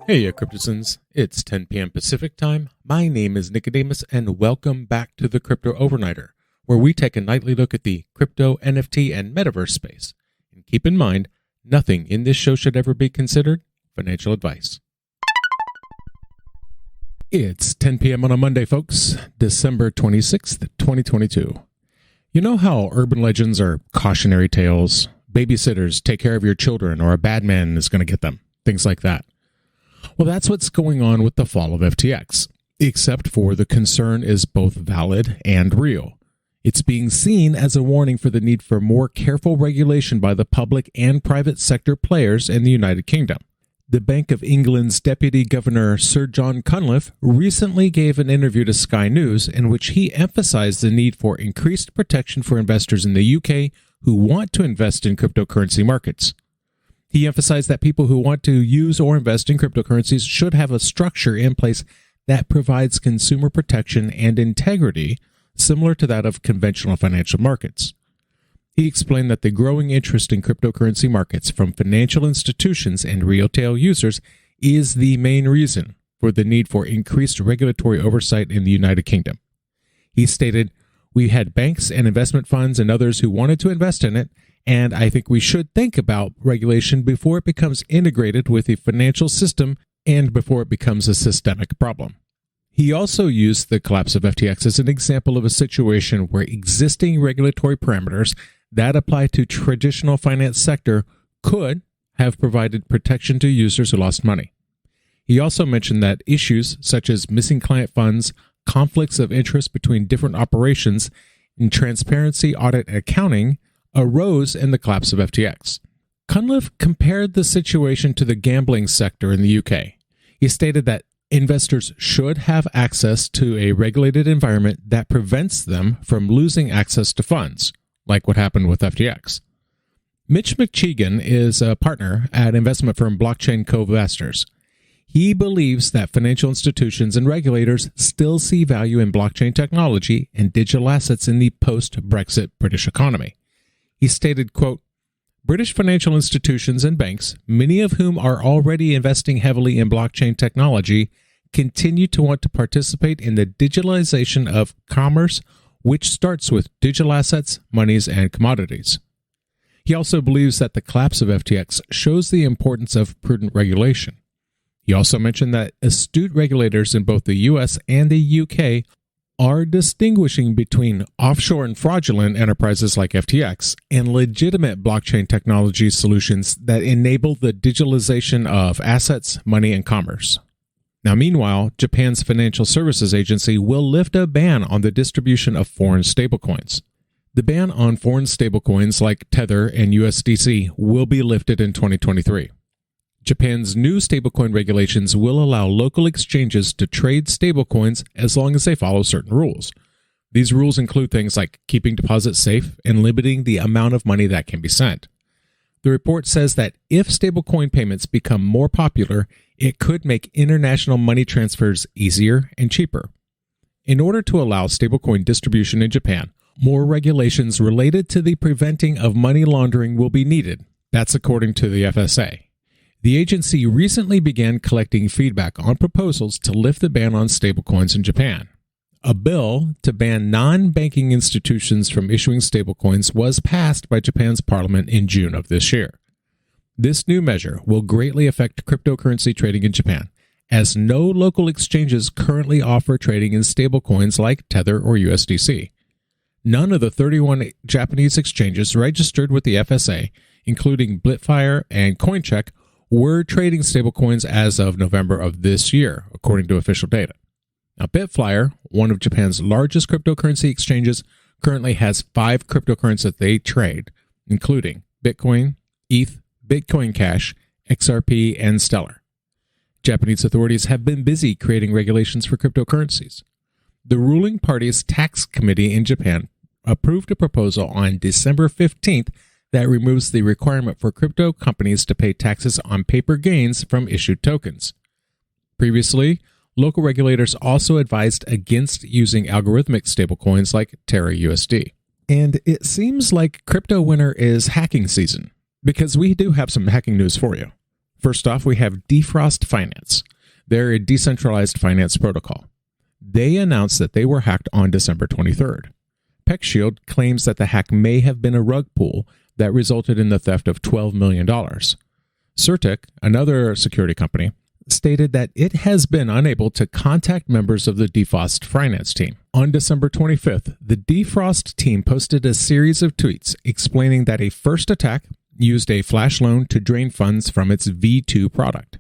Heya Cryptozens, it's 10 p.m. Pacific time. My name is Nikodemus, and welcome back to the Crypto Overnighter, where we take a nightly look at the crypto, NFT, and metaverse space. And keep in mind, nothing in this show should ever be considered financial advice. It's 10 p.m. on a Monday, folks, December 26th, 2022. You know how urban legends are cautionary tales? Babysitters, take care of your children, or a bad man is going to get them. Things like that. Well, that's what's going on with the fall of FTX, except for the concern is both valid and real. It's being seen as a warning for the need for more careful regulation by the public and private sector players in the United Kingdom. The Bank of England's Deputy Governor Sir John Cunliffe recently gave an interview to Sky News in which he emphasized the need for increased protection for investors in the UK who want to invest in cryptocurrency markets. He emphasized that people who want to use or invest in cryptocurrencies should have a structure in place that provides consumer protection and integrity similar to that of conventional financial markets. He explained that the growing interest in cryptocurrency markets from financial institutions and retail users is the main reason for the need for increased regulatory oversight in the United Kingdom. He stated, "We had banks and investment funds and others who wanted to invest in it, and I think we should think about regulation before it becomes integrated with the financial system and before it becomes a systemic problem." He also used the collapse of FTX as an example of a situation where existing regulatory parameters that apply to traditional finance sector could have provided protection to users who lost money. He also mentioned that issues such as missing client funds, conflicts of interest between different operations, and transparency, audit, and accounting arose in the collapse of FTX. Cunliffe compared the situation to the gambling sector in the UK. He stated that investors should have access to a regulated environment that prevents them from losing access to funds, like what happened with FTX. Mitch McChegan is a partner at investment firm Blockchain Co-Investors. He believes that financial institutions and regulators still see value in blockchain technology and digital assets in the post-Brexit British economy. He stated, quote, "British financial institutions and banks, many of whom are already investing heavily in blockchain technology, continue to want to participate in the digitalization of commerce, which starts with digital assets, monies, and commodities." He also believes that the collapse of FTX shows the importance of prudent regulation. He also mentioned that astute regulators in both the US and the UK are distinguishing between offshore and fraudulent enterprises like FTX and legitimate blockchain technology solutions that enable the digitalization of assets, money, and commerce. Now, meanwhile, Japan's Financial Services Agency will lift a ban on the distribution of foreign stablecoins. The ban on foreign stablecoins like Tether and USDC will be lifted in 2023. Japan's new stablecoin regulations will allow local exchanges to trade stablecoins as long as they follow certain rules. These rules include things like keeping deposits safe and limiting the amount of money that can be sent. The report says that if stablecoin payments become more popular, it could make international money transfers easier and cheaper. In order to allow stablecoin distribution in Japan, more regulations related to the preventing of money laundering will be needed. That's according to the FSA. The agency recently began collecting feedback on proposals to lift the ban on stablecoins in Japan. A bill to ban non-banking institutions from issuing stablecoins was passed by Japan's parliament in June of this year. This new measure will greatly affect cryptocurrency trading in Japan, as no local exchanges currently offer trading in stablecoins like Tether or USDC. None of the 31 Japanese exchanges registered with the FSA, including Bitfire and Coincheck, were trading stablecoins as of November of this year, according to official data. Now, Bitflyer, one of Japan's largest cryptocurrency exchanges, currently has 5 cryptocurrencies that they trade, including Bitcoin, ETH, Bitcoin Cash, XRP, and Stellar. Japanese authorities have been busy creating regulations for cryptocurrencies. The ruling party's tax committee in Japan approved a proposal on December 15th that removes the requirement for crypto companies to pay taxes on paper gains from issued tokens. Previously, local regulators also advised against using algorithmic stablecoins like Terra USD. And it seems like crypto winter is hacking season, because we do have some hacking news for you. First off, we have Defrost Finance. They're a decentralized finance protocol. They announced that they were hacked on December 23rd. PeckShield claims that the hack may have been a rug pull that resulted in the theft of $12 million. Certic, another security company, stated that it has been unable to contact members of the Defrost Finance team. On December 25th, the Defrost team posted a series of tweets explaining that a first attack used a flash loan to drain funds from its V2 product.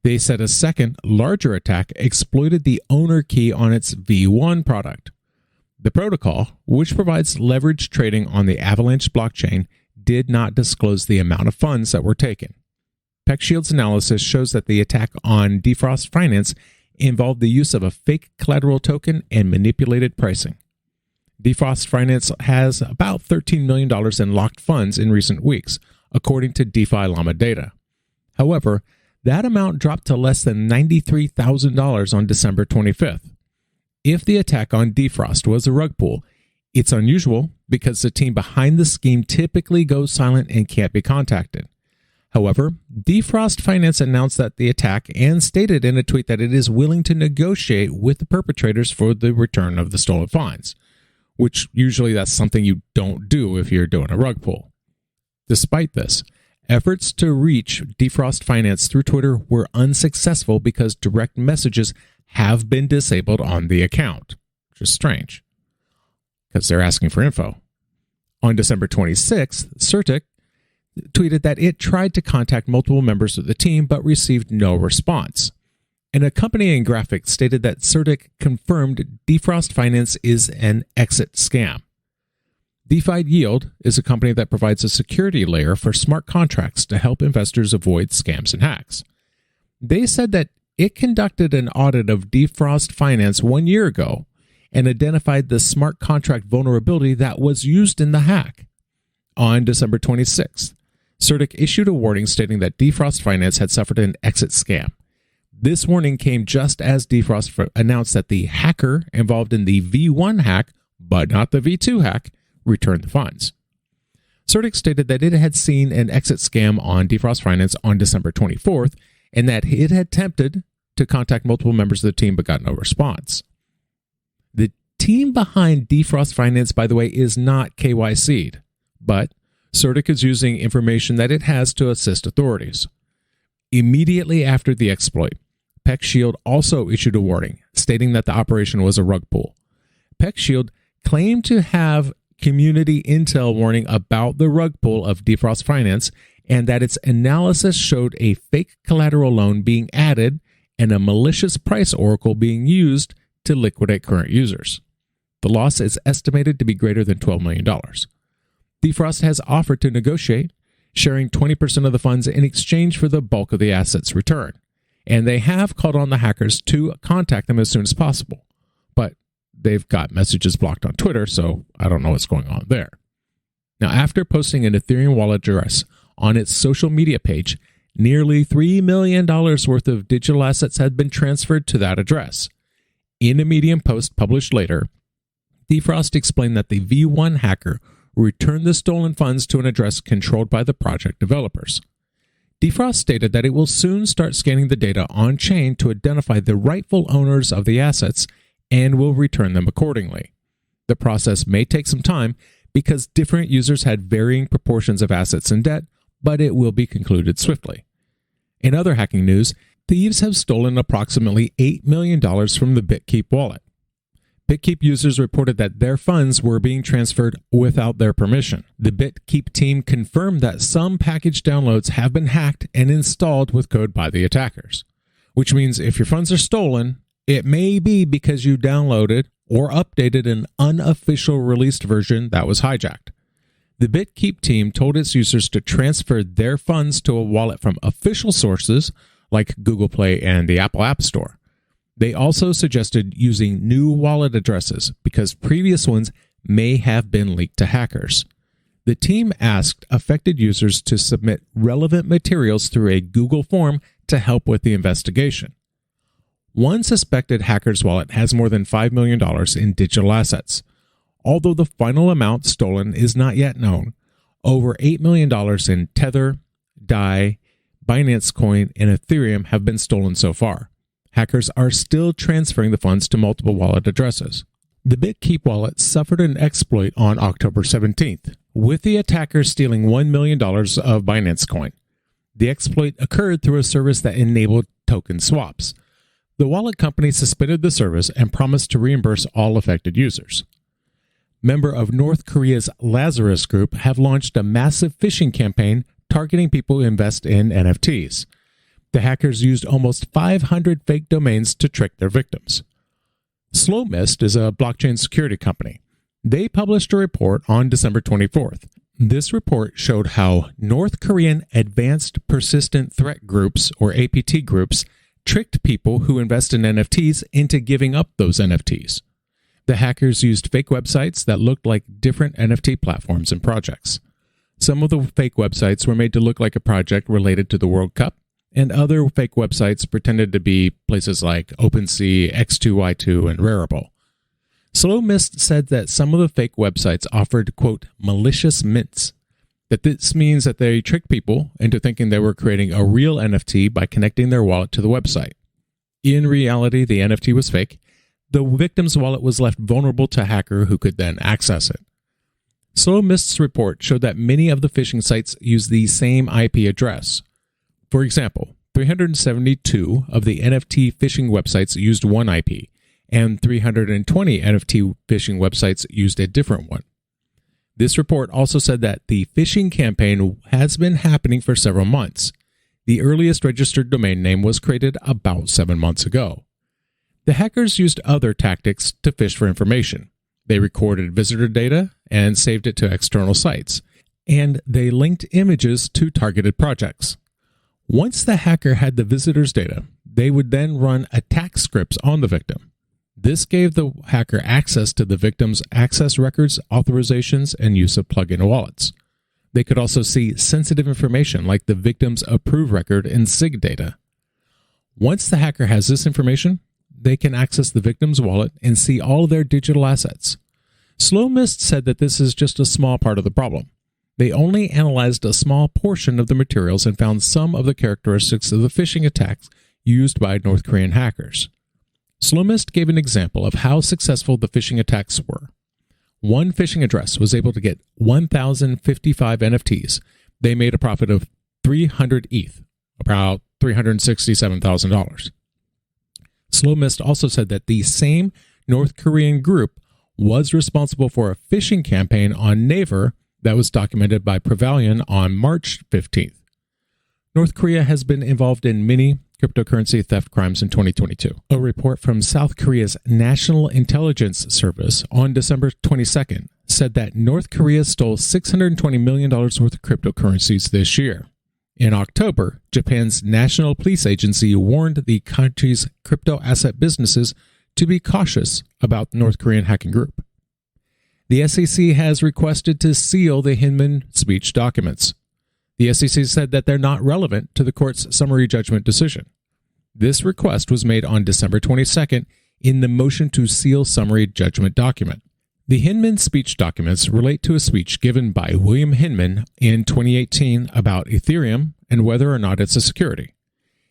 They said a second, larger attack exploited the owner key on its V1 product. The protocol, which provides leveraged trading on the Avalanche blockchain, did not disclose the amount of funds that were taken. PeckShield's analysis shows that the attack on Defrost Finance involved the use of a fake collateral token and manipulated pricing. Defrost Finance has about $13 million in locked funds in recent weeks, according to DeFi Llama data. However, that amount dropped to less than $93,000 on December 25th. If the attack on Defrost was a rug pull, it's unusual because the team behind the scheme typically goes silent and can't be contacted. However, Defrost Finance announced that the attack and stated in a tweet that it is willing to negotiate with the perpetrators for the return of the stolen funds, which usually that's something you don't do if you're doing a rug pull. Despite this, efforts to reach Defrost Finance through Twitter were unsuccessful because direct messages have been disabled on the account, which is strange because they're asking for info. On December 26th, Certic tweeted that it tried to contact multiple members of the team but received no response. An accompanying graphic stated that Certic confirmed Defrost Finance is an exit scam. DeFi Yield is a company that provides a security layer for smart contracts to help investors avoid scams and hacks. They said that it conducted an audit of Defrost Finance 1 year ago and identified the smart contract vulnerability that was used in the hack. On December 26th, Certic issued a warning stating that Defrost Finance had suffered an exit scam. This warning came just as Defrost announced that the hacker involved in the V1 hack, but not the V2 hack, returned the funds. Certic stated that it had seen an exit scam on Defrost Finance on December 24th and that it had attempted to contact multiple members of the team but got no response. The team behind Defrost Finance, by the way, is not KYC'd, but Certic is using information that it has to assist authorities. Immediately after the exploit, PeckShield also issued a warning, stating that the operation was a rug pull. PeckShield claimed to have community intel warning about the rug pull of Defrost Finance and that its analysis showed a fake collateral loan being added and a malicious price oracle being used to liquidate current users. The loss is estimated to be greater than $12 million. Defrost has offered to negotiate, sharing 20% of the funds in exchange for the bulk of the assets returned, and they have called on the hackers to contact them as soon as possible. But they've got messages blocked on Twitter, so I don't know what's going on there. Now, after posting an Ethereum wallet address on its social media page, nearly $3 million worth of digital assets had been transferred to that address. In a Medium post published later, Defrost explained that the V1 hacker returned the stolen funds to an address controlled by the project developers. Defrost stated that it will soon start scanning the data on-chain to identify the rightful owners of the assets and will return them accordingly. The process may take some time because different users had varying proportions of assets and debt, but it will be concluded swiftly. In other hacking news, thieves have stolen approximately $8 million from the Bitkeep wallet. Bitkeep users reported that their funds were being transferred without their permission. The Bitkeep team confirmed that some package downloads have been hacked and installed with code by the attackers, which means if your funds are stolen, it may be because you downloaded or updated an unofficial released version that was hijacked. The Bitkeep team told its users to transfer their funds to a wallet from official sources like Google Play and the Apple App Store. They also suggested using new wallet addresses because previous ones may have been leaked to hackers. The team asked affected users to submit relevant materials through a Google form to help with the investigation. One suspected hacker's wallet has more than $5 million in digital assets. Although the final amount stolen is not yet known, over $8 million in Tether, DAI, Binance Coin, and Ethereum have been stolen so far. Hackers are still transferring the funds to multiple wallet addresses. The Bitkeep wallet suffered an exploit on October 17th, with the attackers stealing $1 million of Binance Coin. The exploit occurred through a service that enabled token swaps. The wallet company suspended the service and promised to reimburse all affected users. Members of North Korea's Lazarus Group have launched a massive phishing campaign targeting people who invest in NFTs. The hackers used almost 500 fake domains to trick their victims. Slowmist is a blockchain security company. They published a report on December 24th. This report showed how North Korean Advanced Persistent Threat Groups, or APT groups, tricked people who invest in NFTs into giving up those NFTs. The hackers used fake websites that looked like different NFT platforms and projects. Some of the fake websites were made to look like a project related to the World Cup, and other fake websites pretended to be places like OpenSea, X2Y2, and Rarible. Slowmist said that some of the fake websites offered, quote, malicious mints. That this means that they tricked people into thinking they were creating a real NFT by connecting their wallet to the website. In reality, the NFT was fake. The victim's wallet was left vulnerable to a hacker who could then access it. Slowmist's report showed that many of the phishing sites use the same IP address. For example, 372 of the NFT phishing websites used one IP, and 320 NFT phishing websites used a different one. This report also said that the phishing campaign has been happening for several months. The earliest registered domain name was created about 7 months ago. The hackers used other tactics to fish for information. They recorded visitor data and saved it to external sites, and they linked images to targeted projects. Once the hacker had the visitor's data, they would then run attack scripts on the victim. This gave the hacker access to the victim's access records, authorizations, and use of plugin wallets. They could also see sensitive information like the victim's approve record and SIG data. Once the hacker has this information, they can access the victim's wallet and see all of their digital assets. Slowmist said that this is just a small part of the problem. They only analyzed a small portion of the materials and found some of the characteristics of the phishing attacks used by North Korean hackers. Slowmist gave an example of how successful the phishing attacks were. One phishing address was able to get 1,055 NFTs. They made a profit of 300 ETH, about $367,000. Slowmist also said that the same North Korean group was responsible for a phishing campaign on Naver that was documented by Prevalion on March 15th. North Korea has been involved in many cryptocurrency theft crimes in 2022. A report from South Korea's National Intelligence Service on December 22nd said that North Korea stole $620 million worth of cryptocurrencies this year. In October, Japan's National Police Agency warned the country's crypto asset businesses to be cautious about the North Korean hacking group. The SEC has requested to seal the Hinman Speech documents. The SEC said that they're not relevant to the court's summary judgment decision. This request was made on December 22nd in the motion to seal summary judgment document. The Hinman Speech documents relate to a speech given by William Hinman in 2018 about Ethereum and whether or not it's a security.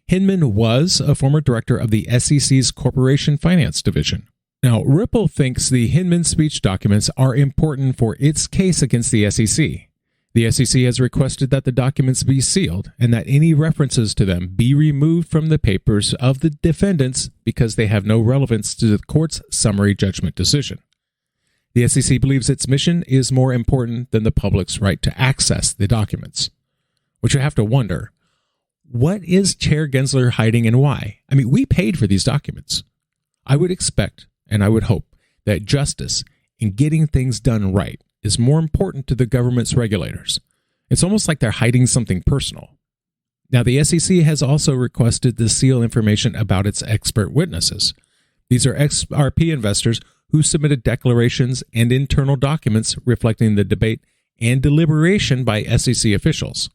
Hinman was a former director of the SEC's Corporation Finance Division. Now, Ripple thinks the Hinman Speech documents are important for its case against the SEC. The SEC has requested that the documents be sealed and that any references to them be removed from the papers of the defendants because they have no relevance to the court's summary judgment decision. The SEC believes its mission is more important than the public's right to access the documents. Which you have to wonder, what is Chair Gensler hiding and why? I mean, we paid for these documents. I would expect and I would hope that justice in getting things done right is more important to the government's regulators. It's almost like they're hiding something personal. Now, the SEC has also requested to seal information about its expert witnesses. These are XRP investors who submitted declarations and internal documents reflecting the debate and deliberation by SEC officials.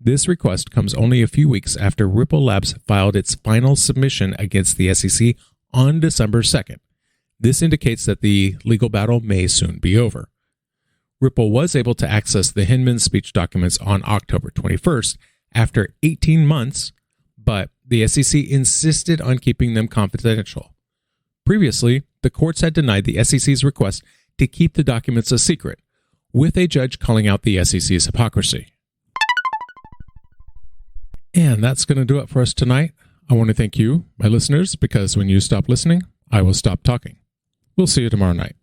This request comes only a few weeks after Ripple Labs filed its final submission against the SEC on December 2nd. This indicates that the legal battle may soon be over. Ripple was able to access the Hinman Speech documents on October 21st after 18 months, but the SEC insisted on keeping them confidential. Previously, the courts had denied the SEC's request to keep the documents a secret, with a judge calling out the SEC's hypocrisy. And that's going to do it for us tonight. I want to thank you, my listeners, because when you stop listening, I will stop talking. We'll see you tomorrow night.